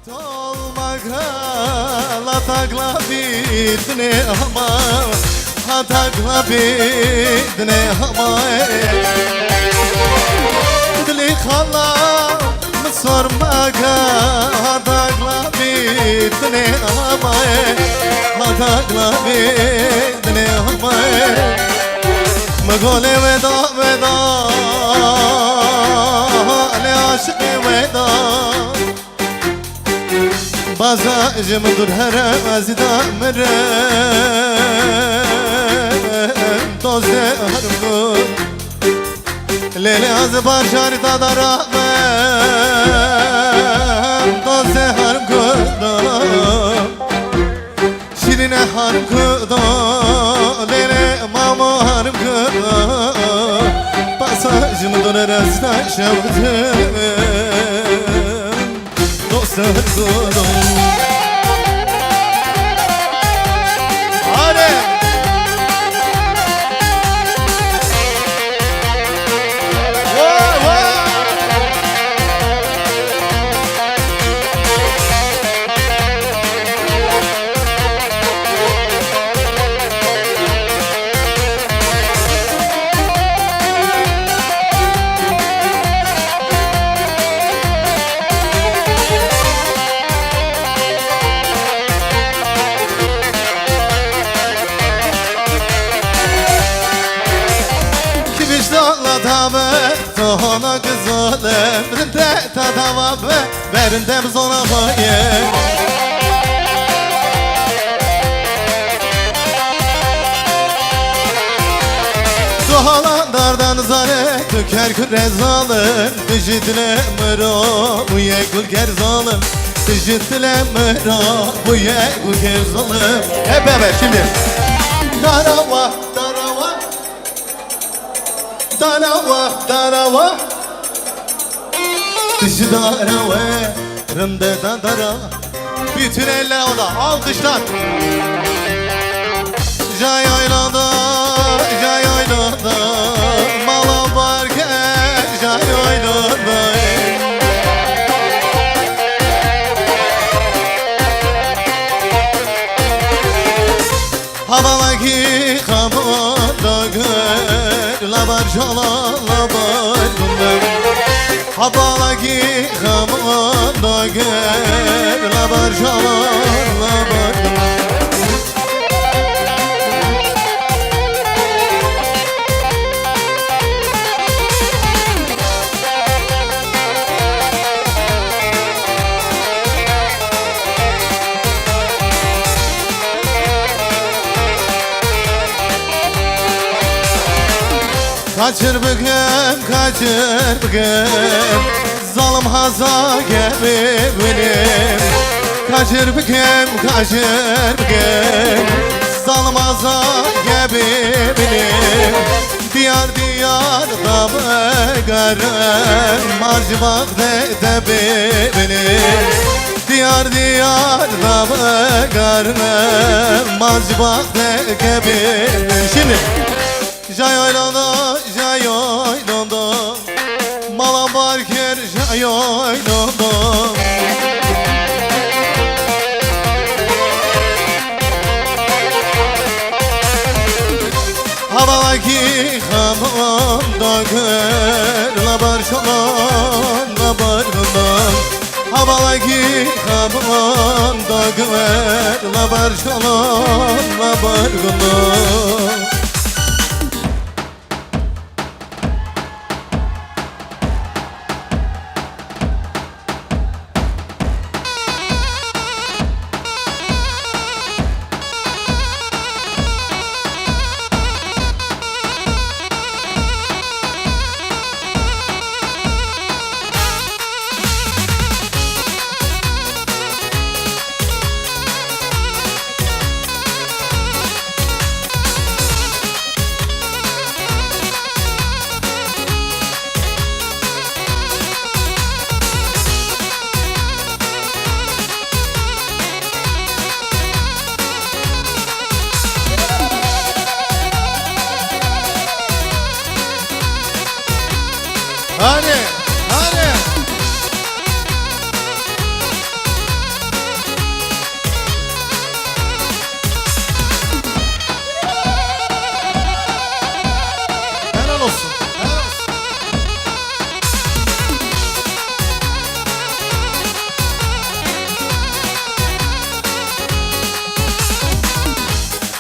Tolmaga takla bitne ama ha takla bitne ama dili khala sormaga ha takla bitne ama ha takla bitne ama magole veda veda le aşık veda Baza cemdur herem azida merem Dozde harmgun Lele az barşari tada rahmem Dozde harmgun Şirine harmgun Lele mama harmgun Baza cemdur herem azida şevdim Dostlarım Hadi Tohana kızalım Rinde tadava be Verinde biz ona hayır Tohalan dardan zare Tüker küre zalim Dijitile mıra Bu ye gülger zalim Dijitile mıra Bu ye gülger zalim Hep beraber şimdi Darava Darava Darava, darava Dışı darava Rımde dara Bütün eller o da alkışlar Jay oynadı Jay oynadı Mala varken Jay oynadı Havalaki kamada gör Labar şala labar gundum Havalaki kamada gör Labar şala labar gundum Kaçır bugün, kaçır bugün Zalim haza gibi benim Kaçır bugün, kaçır bugün Zalim haza gibi benim Diyar diyar da bakarım Acıbak de benim Diyar diyar da bakarım Acıbak de benim Şimdi Jay oynadı, jay oynadı Mala barker jay oynadı Havalaki hamamda gör Labar şalan, labar göndan Havalaki hamamda gör Labar şalan, labar göndan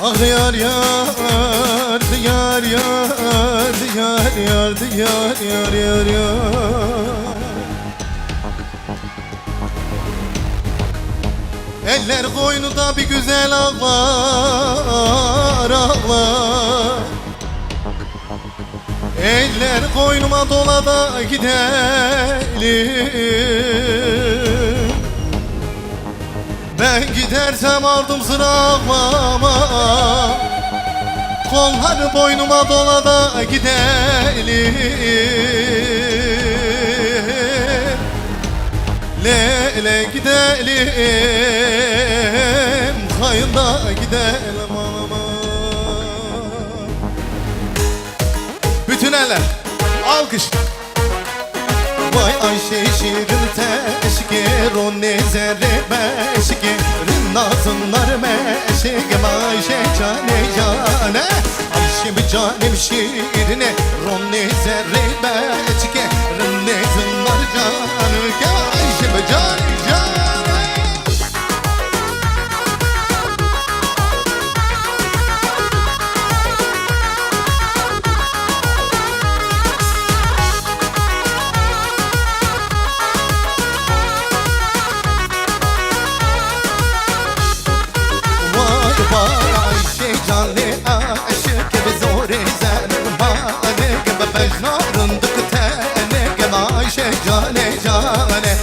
Ah yar yar, yar yar, yar yar, yar yar, yar yar. Eller koynunda bir güzel ağlar, ağlar. Eller koynuma dola da gidelim. Ben gidersem aldım sıra ağlama. Kolları boynuma dola da gidelim. Lele gidelim, kayında gidelim anama. Bütün eller, alkış. Vay Ayşe şirin teşkir, o nezere beşkir, nazınlar meşkir, Ayşe cane cane. Ayşe bir canem şirine, o nezere beşkir, nazınlar cane. Ayşe bir cane cane. Ayşe canlı aşık gibi zor ezen mani gibi bejnarındık tene gibi Ayşe canı canı.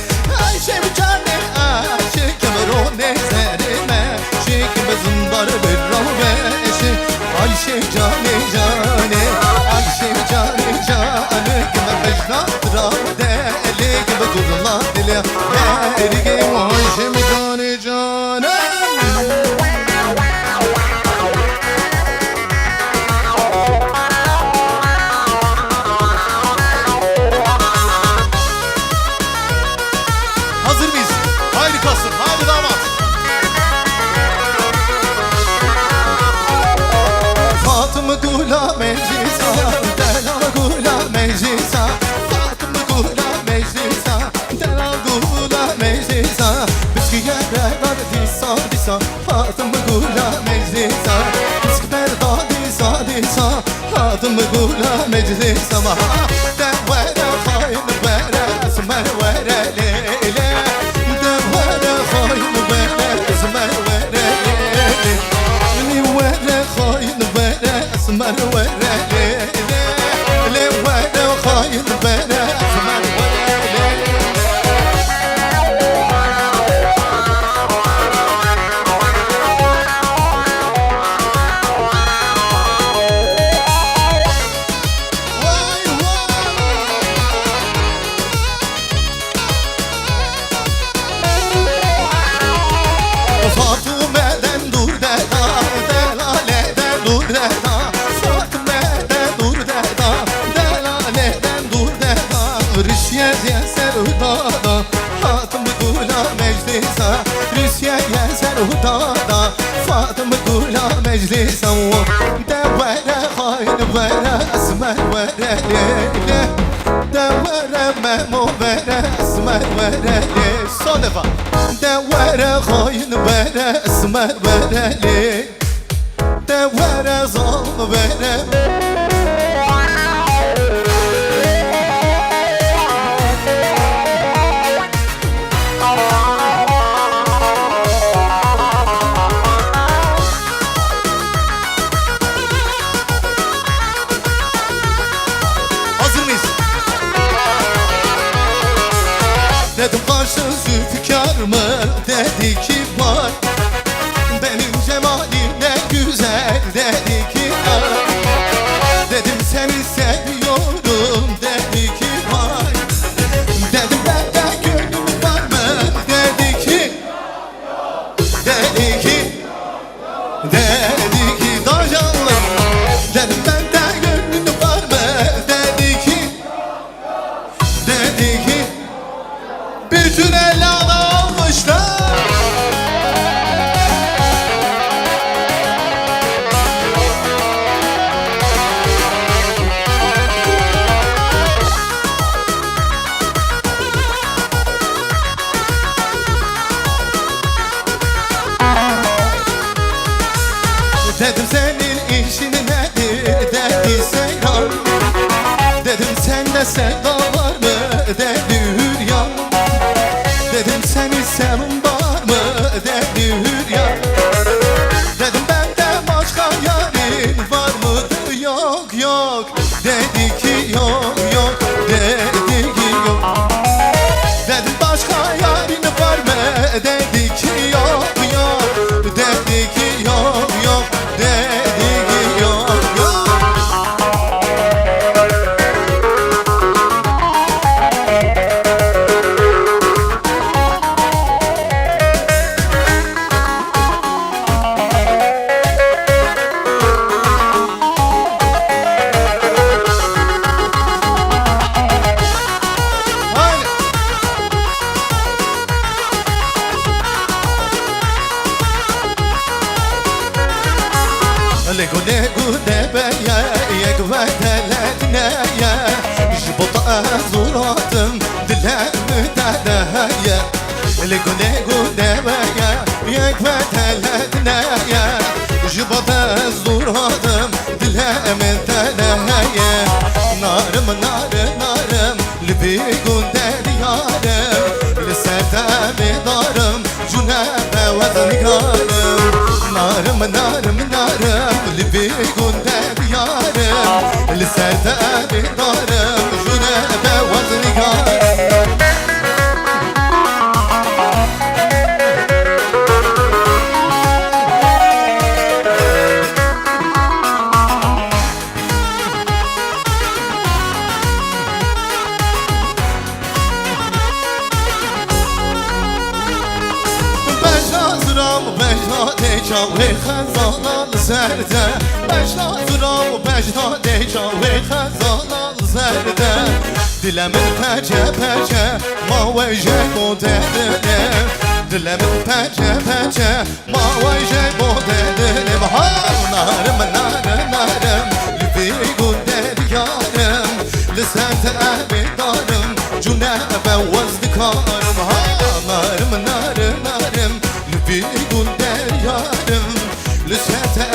Ayşe canlı aşık gibi rone zerime şık gibi zındar bir rahveşi. Ayşe canı canı, Ayşe canı canı gibi bejnardır deli gibi durla dili ergim Ayşe canı canı. Hazır mıyız? Haydi Kasım, haydi damat. Fatıma Gula meclisa, Delal Gula meclisa, Fatıma Gula meclisa, Delal Gula meclisa. Biski yere disa disa, Fatıma Gula meclisa, Biski berda disa disa, Fatıma Gula meclisa. Devere hayır vere, esmer vere lele. Devere hayır vere, esmer vere lele. Ni vere hayır vere, esmer vere lele. Le vere hayır vere, esmer vere lele. Fatume'den dur deda, Delale'den dur deda. Fatume'den dur deda, Delale'den dur deda. Rişye yeser hudada, Fatıma Gula meclisa. Rişye yeser hudada, Fatıma Gula meclisa. Devere hayır vere, esmer vere lele. Devere memo vere, esmer vere lele. Son defa. Devere hayır vere, esmer vere lele. Devere zalm vere. Hazır mıyız? Dedim karşı zülfikar mı? Dedi ki var. Benim cemalim ne güzel. Dedi ki var. Dedim seni seviyorum. Dedi ki var. Dedim bende gönlüm var mı? Dedim senin işin nedir dedi Seyran. Dedim sende sevda var mı dedi Hüryan. Dedim senin sevun var mı dedi Hüryan. Dedim bende başka yarin var mı? Yok yok dedi ki yok yok dedi ki yok. Dedim başka yarin var mı dedi ki yok yok dedi ki yok yok dedi ki yok yok. لگو لگو دبیه یک وقت نیه جبوت ازوراتم دلم دادهیه لگو لگو دبیه یک وقت نیه جبوت ازوراتم دلم دادهیه نارم نارم نارم لبی گنده دیارم لسرتم دارم جنب وزنگارم نارم نارم نارم لبی گنده بیارم لسرده بیدارم جونه به وزنگارم جاوی خزانال زرده بجنازرام و بجناده جاوی خزانال زرده دلمن پچه پچه ما ویجه بوده دلم دلمن پچه پچه ما ویجه بوده دلم ها نارم نارم نارم لبی گنده دیارم لسنت ابی دارم جونه به وزد کارم ها نارم نارم نارم لبی گنده yarım lüsete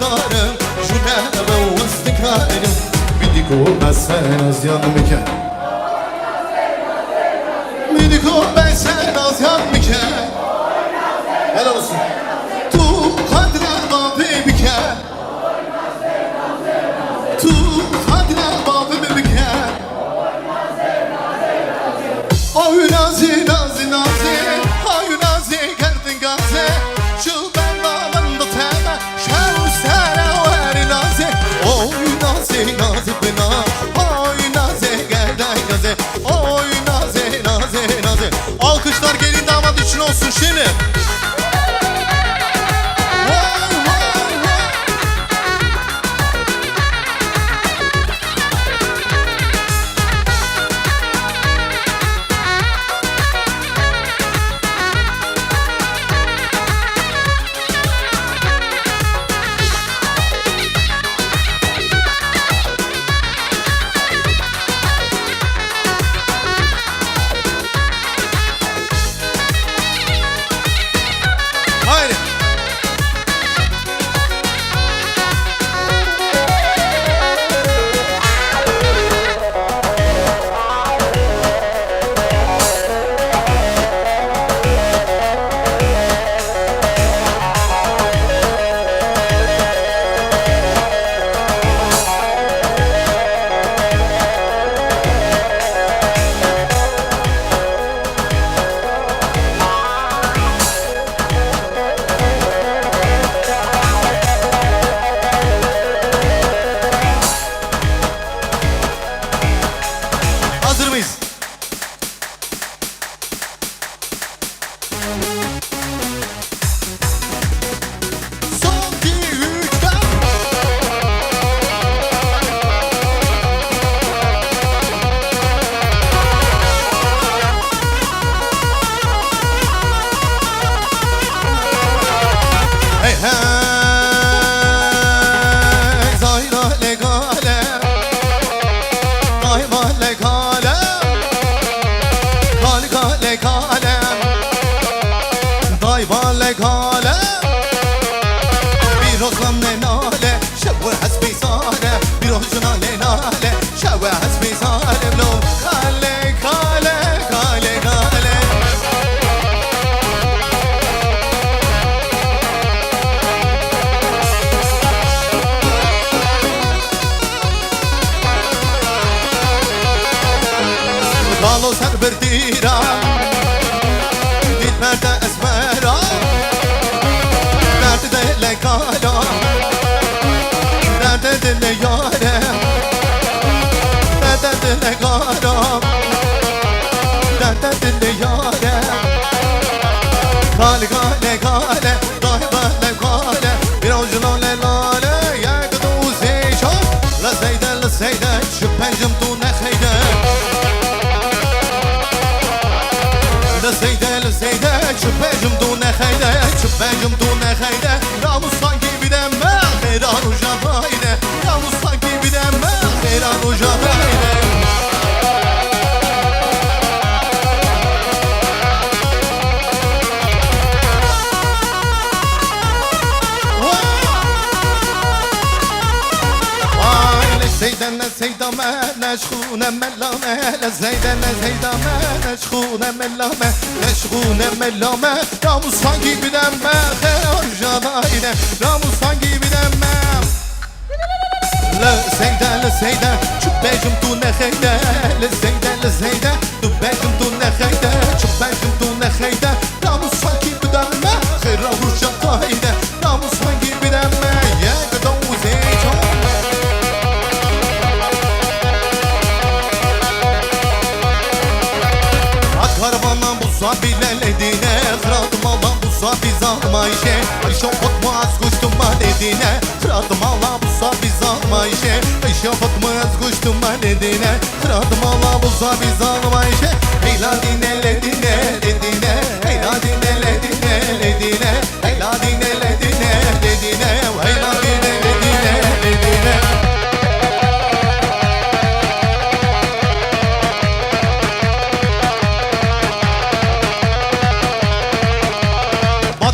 darım şuna ve vazdikarım bidik olmazsan az yanımken bidik olmazsan az yanımken helal olsun tu kadra babibike tu kadra babibike oy nazi nazi nazi oy nazi gerdin gazi şu ben damında teme şev sene veri nazi oy nazi nazi bina oy nazi gelden gazi oy nazi nazi nazi alkışlar gelin damat için olsun şimdi. Ayvan lekale bir Osman مرد اسمرا درد دل کالا درد دل یاره درد دل کالا درد دل یاره کاله کاله کاله راه بله کاله biraz lale lale یک دوزی شد لسیده لسیده شو پنجم تو نخیده لسیده لسیده شو پنجم تو نخیده شو پنجم تو نخیده راموز sanki بدم من خیران و جبایده راموز sanki بدم من خیران و جبایده زيدان زيدامة نشخونة ملامة زيدان زيدامة نشخونة ملامة نشخونة ملامة راموز sanki بدمه خير جداينه راموز sanki بدمه لزيدان لزيدان شو بيجم تو نخيدة لزيدان لزيدان تو بيجم تو نخيدة شو بيجم تو نخيدة راموز sanki بدمه خير جداينه راموز sanki بدمه يا قدوزي Karvana buza bileledine Kıradım Allah buza bizamayşe Ayşe Fatma az kuştum maledine Kıradım Allah buza bizamayşe Ayşe Fatma az kuştum maledine Kıradım Allah buza bizamayşe Heyla dineledine ledine Heyla dineledine ledine Heyla dineledine ledine Heyla dineledine ledine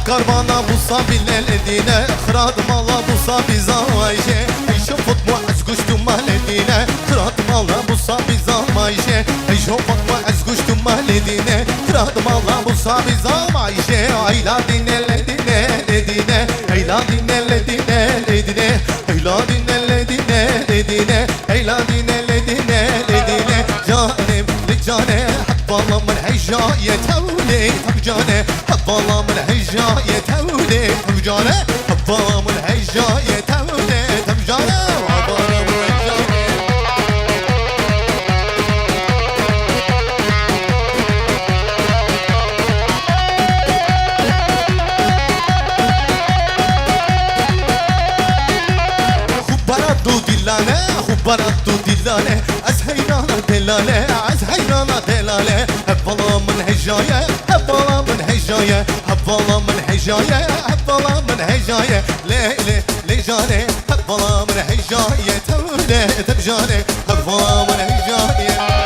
Karvana busa bileledine Kıradım Allah busa bizamayşe Ayşe Fatma az kuştum maledine Kıradım Allah busa bizamayşe Ayşe Fatma az kuştum maledine Kıradım Allah busa bizamayşe Ayla dineledine ledine Ayla dineledine ledine Ayla dineledine ledine Ayla dineledine ledine Canem licane Habbalam الحجاية تولي حبجانة حبالام الحجاية تولي حبجانة حبالام الحجاية تولي حبجانة وحبالام الحجاية خبرت دلانه خبرت دلانه از حیرانه دلانه از حیرانه دلانه هبلا من هجايه هبلا من هجايه هبلا من هجايه هبلا من هجايه ليلي لجاني هبلا من هجايه تولي تبجاني هبلا من هجايه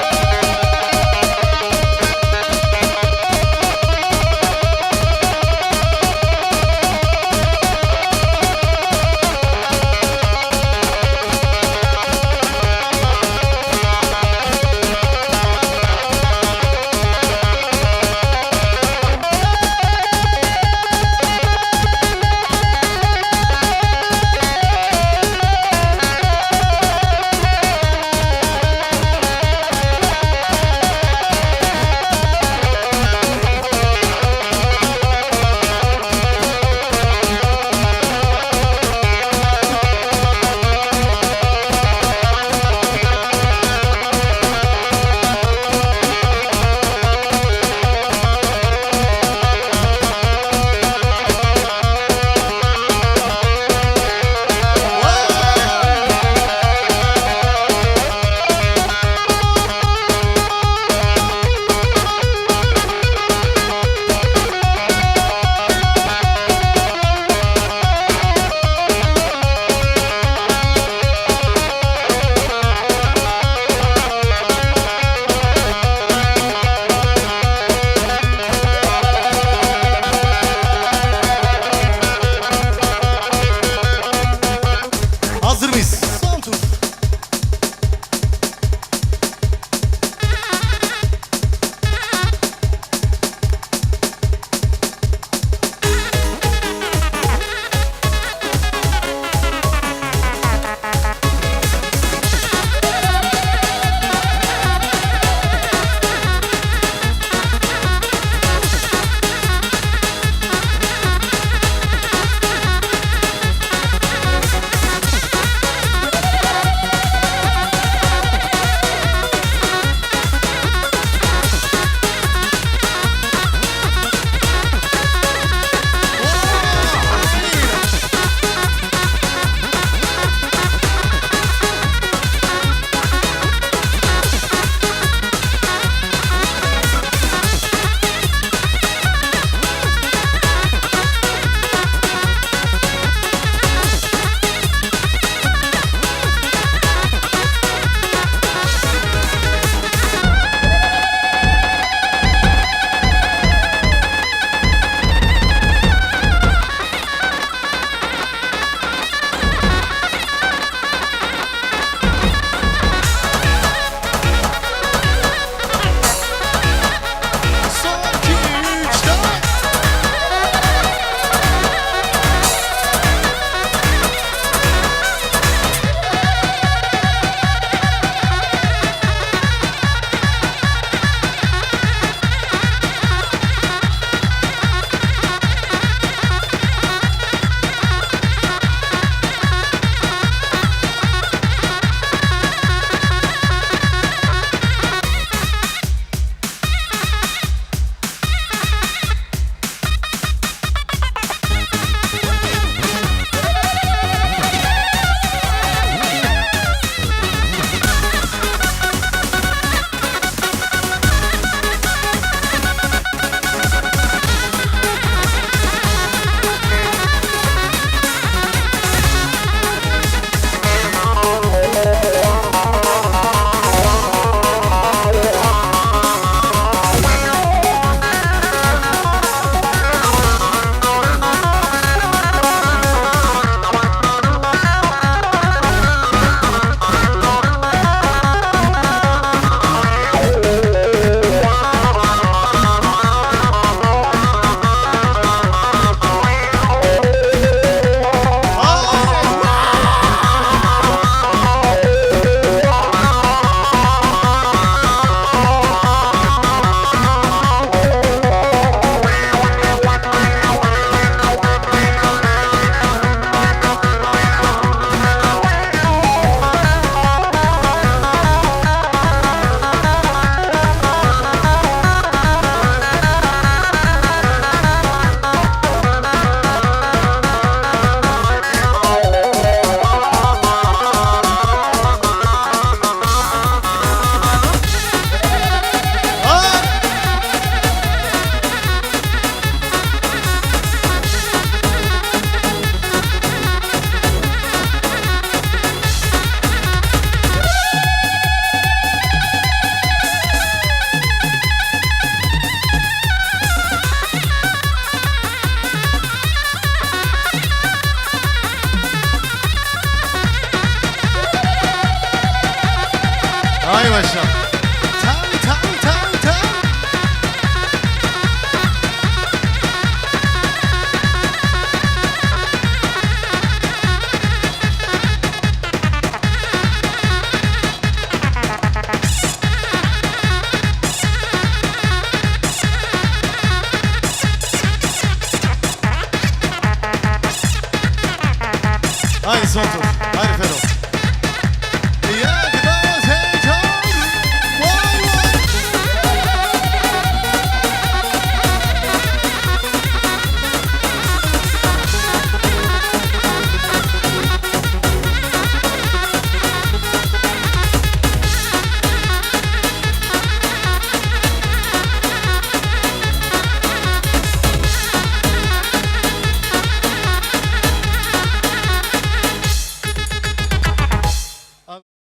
Haydi son tur.